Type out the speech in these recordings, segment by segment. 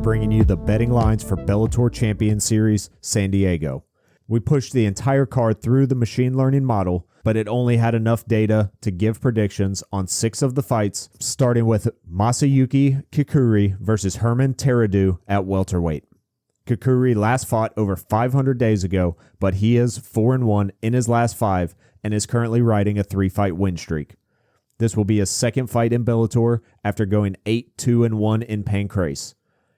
bringing you the betting lines for Bellator Champion Series San Diego. We pushed the entire card through the machine learning model, but it only had enough data to give predictions on 6 of the fights, starting with Masayuki Kikuiri versus Herman Terrado at welterweight. Kikuiri last fought over 500 days ago, but he is 4-1 in his last 5 and is currently riding a 3-fight win streak. This will be his second fight in Bellator after going 8-2-1 in Pancrase.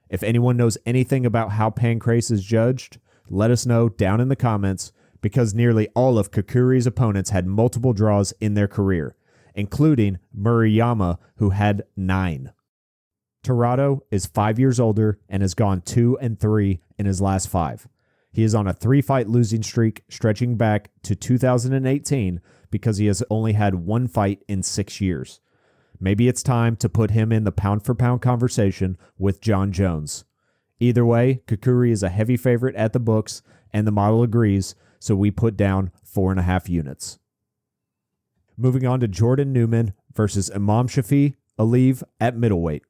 If anyone knows anything about how Pancrase is judged, let us know down in the comments, because nearly all of Kikuiri's opponents had multiple draws in their career, including Murayama, who had 9. Terrado is 5 years older and has gone 2-3 in his last 5. He is on a 3-fight losing streak stretching back to 2018 because he has only had 1 fight in 6 years. Maybe it's time to put him in the pound-for-pound conversation with John Jones. Either way, Kikuiri is a heavy favorite at the books, and the model agrees, so we put down 4.5 units. Moving on to Jordan Newman versus Imamshafi Aliev at middleweight.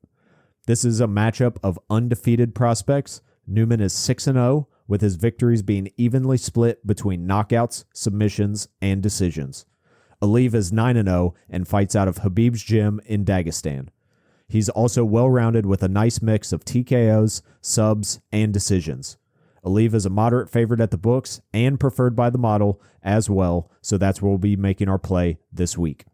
This is a matchup of undefeated prospects. Newman is 6-0, with his victories being evenly split between knockouts, submissions, and decisions. Aliev is 9-0 and fights out of Habib's gym in Dagestan. He's also well-rounded with a nice mix of TKOs, subs, and decisions. Aliev is a moderate favorite at the books and preferred by the model as well, so that's where we'll be making our play this week.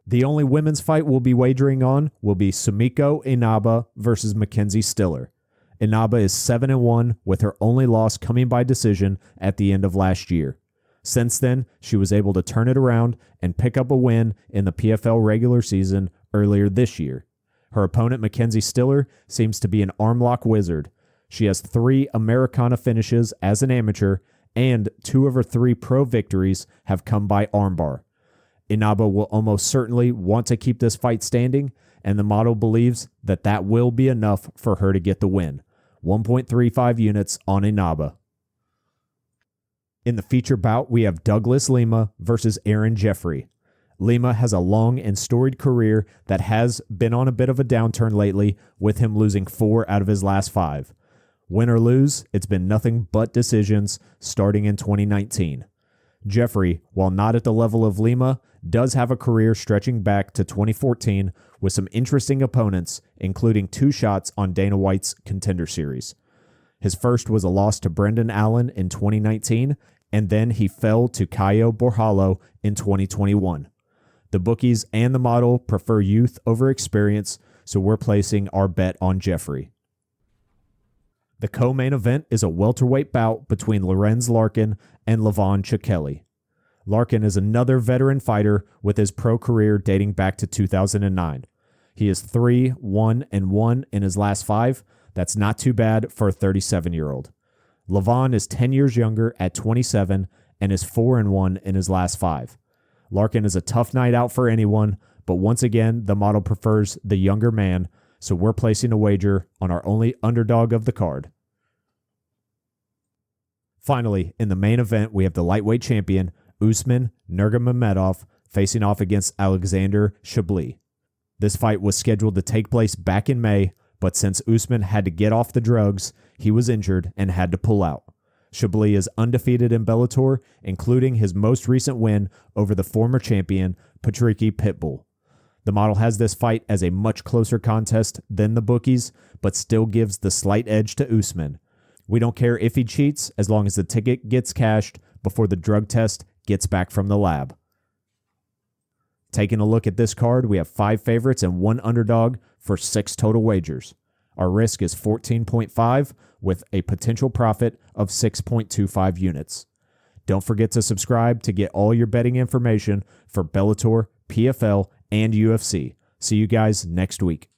The only women's fight we'll be wagering on will be Sumiko Inaba versus Mackenzie Stiller. Inaba is 7-1 with her only loss coming by decision at the end of last year. Since then, she was able to turn it around and pick up a win in the PFL regular season earlier this year. Her opponent, Mackenzie Stiller, seems to be an armlock wizard. She has 3 Americana finishes as an amateur, and 2 of her 3 pro victories have come by armbar. Inaba will almost certainly want to keep this fight standing, and the model believes that that will be enough for her to get the win. 1.35 units on Inaba. In the feature bout, we have Douglas Lima versus Aaron Jeffery. Lima has a long and storied career that has been on a bit of a downturn lately, with him losing 4 out of his last 5. Win or lose, it's been nothing but decisions starting in 2019. Jeffery, while not at the level of Lima, does have a career stretching back to 2014 with some interesting opponents, including 2 shots on Dana White's Contender Series. His first was a loss to Brendan Allen in 2019, and then he fell to Caio Borralho in 2021. The bookies and the model prefer youth over experience, so we're placing our bet on Jeffery. The co-main event is a welterweight bout between Lorenz Larkin and Levan Chokheli. Larkin is another veteran fighter with his pro career dating back to 2009. He is 3-1-1 in his last 5. That's not too bad for a 37-year-old. Levan is 10 years younger at 27 and is 4-1 in his last 5. Larkin is a tough night out for anyone, but once again, the model prefers the younger man, so we're placing a wager on our only underdog of the card. Finally, in the main event, we have the lightweight champion, Usman Nurmagomedov, facing off against Alexander Shabliy. This fight was scheduled to take place back in May, but since Usman had to get off the drugs, he was injured and had to pull out. Shabliy is undefeated in Bellator, including his most recent win over the former champion, Patricky Pitbull. The model has this fight as a much closer contest than the bookies, but still gives the slight edge to Usman. We don't care if he cheats as long as the ticket gets cashed before the drug test gets back from the lab. Taking a look at this card, we have 5 favorites and 1 underdog for 6 total wagers. Our risk is 14.5 with a potential profit of 6.25 units. Don't forget to subscribe to get all your betting information for Bellator, PFL, and UFC. See you guys next week.